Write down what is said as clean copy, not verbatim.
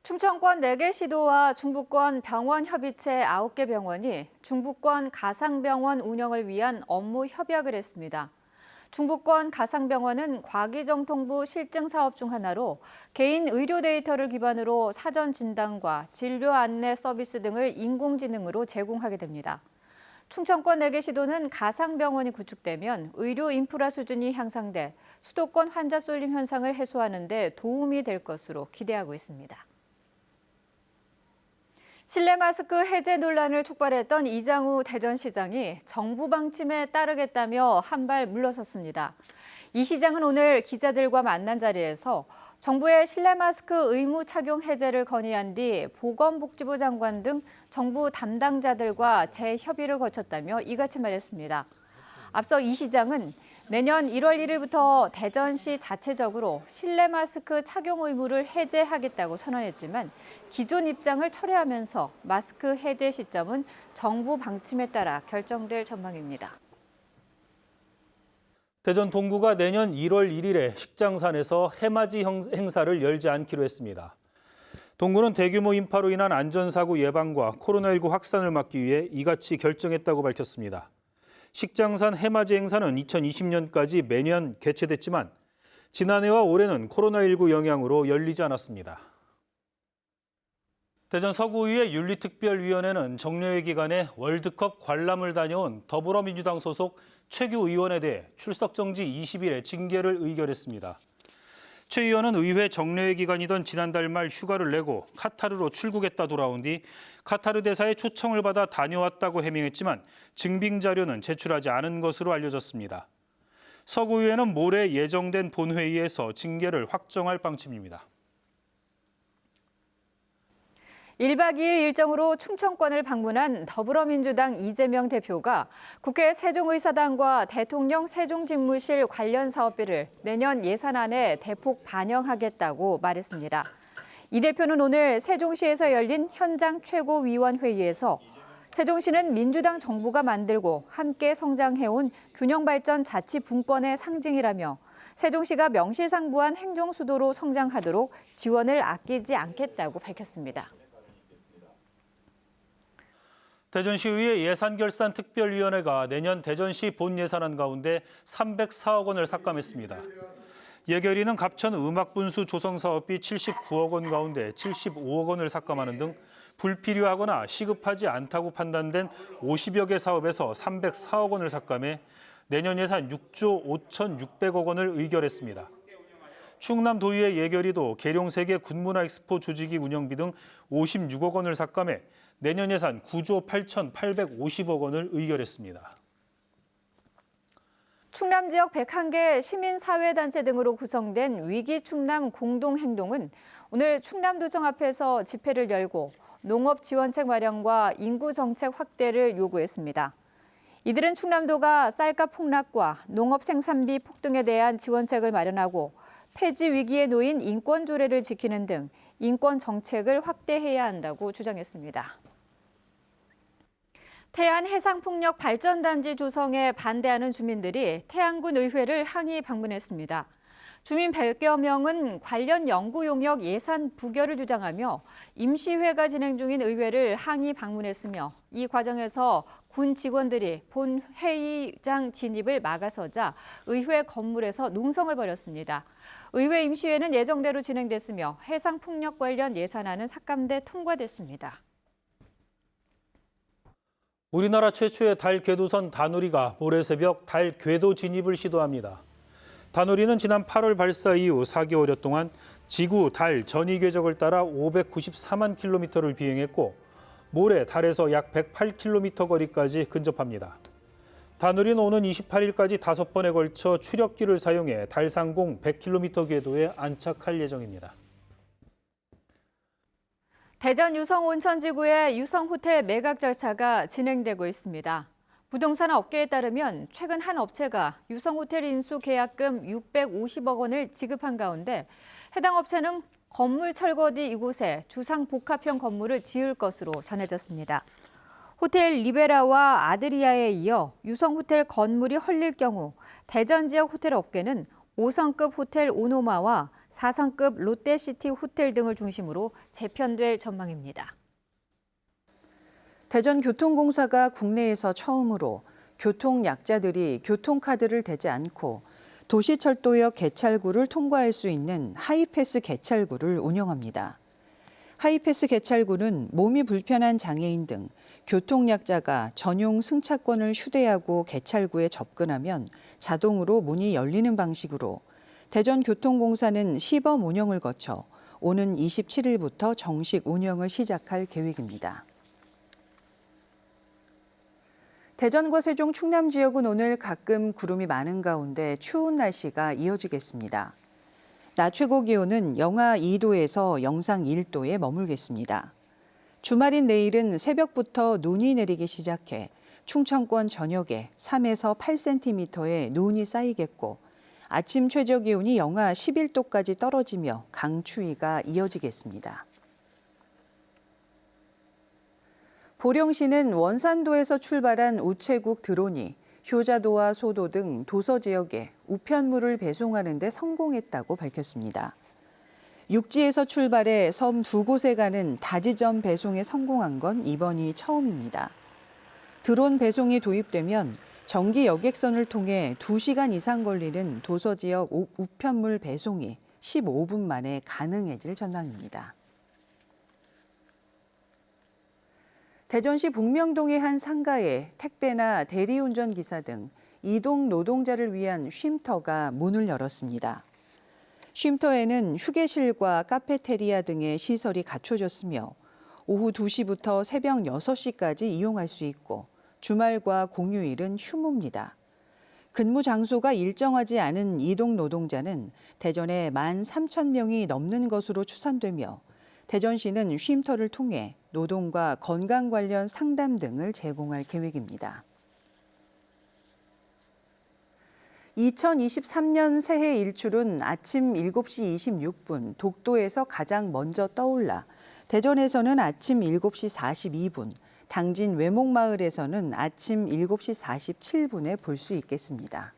충청권 4개 시도와 중부권 병원 협의체 9개 병원이 중부권 가상병원 운영을 위한 업무 협약을 했습니다. 중부권 가상병원은 과기정통부 실증 사업 중 하나로 개인 의료 데이터를 기반으로 사전 진단과 진료 안내 서비스 등을 인공지능으로 제공하게 됩니다. 충청권 4개 시도는 가상병원이 구축되면 의료 인프라 수준이 향상돼 수도권 환자 쏠림 현상을 해소하는 데 도움이 될 것으로 기대하고 있습니다. 실내 마스크 해제 논란을 촉발했던 이장우 대전시장이 정부 방침에 따르겠다며 한 발 물러섰습니다. 이 시장은 오늘 기자들과 만난 자리에서 정부의 실내 마스크 의무 착용 해제를 건의한 뒤 보건복지부 장관 등 정부 담당자들과 재협의를 거쳤다며 이같이 말했습니다. 앞서 이 시장은 내년 1월 1일부터 대전시 자체적으로 실내 마스크 착용 의무를 해제하겠다고 선언했지만 기존 입장을 철회하면서 마스크 해제 시점은 정부 방침에 따라 결정될 전망입니다. 대전 동구가 내년 1월 1일에 식장산에서 해맞이 행사를 열지 않기로 했습니다. 동구는 대규모 인파로 인한 안전사고 예방과 코로나19 확산을 막기 위해 이같이 결정했다고 밝혔습니다. 식장산 해맞이 행사는 2020년까지 매년 개최됐지만 지난해와 올해는 코로나19 영향으로 열리지 않았습니다. 대전 서구의회 윤리특별위원회는 정례회 기간에 월드컵 관람을 다녀온 더불어민주당 소속 최규 의원에 대해 출석 정지 20일의 징계를 의결했습니다. 최 의원은 의회 정례회 기간이던 지난달 말 휴가를 내고 카타르로 출국했다 돌아온 뒤 카타르 대사의 초청을 받아 다녀왔다고 해명했지만 증빙 자료는 제출하지 않은 것으로 알려졌습니다. 서구의회는 모레 예정된 본회의에서 징계를 확정할 방침입니다. 1박 2일 일정으로 충청권을 방문한 더불어민주당 이재명 대표가 국회 세종의사당과 대통령 세종집무실 관련 사업비를 내년 예산안에 대폭 반영하겠다고 말했습니다. 이 대표는 오늘 세종시에서 열린 현장 최고위원회의에서 세종시는 민주당 정부가 만들고 함께 성장해온 균형발전 자치분권의 상징이라며 세종시가 명실상부한 행정수도로 성장하도록 지원을 아끼지 않겠다고 밝혔습니다. 대전시의회 예산결산특별위원회가 내년 대전시 본예산안 가운데 304억 원을 삭감했습니다. 예결위는 갑천 음악분수 조성사업비 79억 원 가운데 75억 원을 삭감하는 등 불필요하거나 시급하지 않다고 판단된 50여 개 사업에서 304억 원을 삭감해 내년 예산 6조 5,600억 원을 의결했습니다. 충남도의회 예결위도 계룡세계 군문화 엑스포 조직이 운영비 등 56억 원을 삭감해 내년 예산 9조 8,850억 원을 의결했습니다. 충남 지역 101개 시민사회단체 등으로 구성된 위기충남 공동행동은 오늘 충남도청 앞에서 집회를 열고 농업지원책 마련과 인구정책 확대를 요구했습니다. 이들은 충남도가 쌀값 폭락과 농업생산비 폭등에 대한 지원책을 마련하고 폐지 위기에 놓인 인권 조례를 지키는 등 인권 정책을 확대해야 한다고 주장했습니다. 태안 해상풍력 발전단지 조성에 반대하는 주민들이 태안군 의회를 항의 방문했습니다. 주민 100여 명은 관련 연구 용역 예산 부결을 주장하며 임시회가 진행 중인 의회를 항의 방문했으며 이 과정에서 군 직원들이 본 회의장 진입을 막아서자 의회 건물에서 농성을 벌였습니다. 의회 임시회는 예정대로 진행됐으며 해상풍력 관련 예산안은 삭감돼 통과됐습니다. 우리나라 최초의 달 궤도선 다누리가 모레 새벽 달 궤도 진입을 시도합니다. 다누리는 지난 8월 발사 이후 4개월여 동안 지구, 달 전위 궤적을 따라 594만 킬로미터를 비행했고 모레 달에서 약 108킬로미터 거리까지 근접합니다. 다누리는 오는 28일까지 5번에 걸쳐 추력기를 사용해 달 상공 100킬로미터 궤도에 안착할 예정입니다. 대전 유성온천지구의 유성호텔 매각 절차가 진행되고 있습니다. 부동산 업계에 따르면 최근 한 업체가 유성호텔 인수 계약금 650억 원을 지급한 가운데 해당 업체는 건물 철거 뒤 이곳에 주상복합형 건물을 지을 것으로 전해졌습니다. 호텔 리베라와 아드리아에 이어 유성호텔 건물이 헐릴 경우 대전 지역 호텔 업계는 5성급 호텔 오노마와 4성급 롯데시티 호텔 등을 중심으로 재편될 전망입니다. 대전교통공사가 국내에서 처음으로 교통약자들이 교통카드를 대지 않고 도시철도역 개찰구를 통과할 수 있는 하이패스 개찰구를 운영합니다. 하이패스 개찰구는 몸이 불편한 장애인 등 교통약자가 전용 승차권을 휴대하고 개찰구에 접근하면 자동으로 문이 열리는 방식으로 대전교통공사는 시범 운영을 거쳐 오는 27일부터 정식 운영을 시작할 계획입니다. 대전과 세종, 충남 지역은 오늘 가끔 구름이 많은 가운데 추운 날씨가 이어지겠습니다. 낮 최고 기온은 영하 2도에서 영상 1도에 머물겠습니다. 주말인 내일은 새벽부터 눈이 내리기 시작해 충청권 전역에 3에서 8cm의 눈이 쌓이겠고 아침 최저 기온이 영하 11도까지 떨어지며 강추위가 이어지겠습니다. 보령시는 원산도에서 출발한 우체국 드론이 효자도와 소도 등 도서 지역에 우편물을 배송하는 데 성공했다고 밝혔습니다. 육지에서 출발해 섬 2곳에 가는 다지점 배송에 성공한 건 이번이 처음입니다. 드론 배송이 도입되면 정기 여객선을 통해 2시간 이상 걸리는 도서 지역 우편물 배송이 15분 만에 가능해질 전망입니다. 대전시 북명동의 한 상가에 택배나 대리운전 기사 등 이동 노동자를 위한 쉼터가 문을 열었습니다. 쉼터에는 휴게실과 카페테리아 등의 시설이 갖춰졌으며 오후 2시부터 새벽 6시까지 이용할 수 있고 주말과 공휴일은 휴무입니다. 근무 장소가 일정하지 않은 이동 노동자는 대전에 13,000명이 넘는 것으로 추산되며 대전시는 쉼터를 통해 노동과 건강 관련 상담 등을 제공할 계획입니다. 2023년 새해 일출은 아침 7시 26분 독도에서 가장 먼저 떠올라 대전에서는 아침 7시 42분, 당진 외목마을에서는 아침 7시 47분에 볼 수 있겠습니다.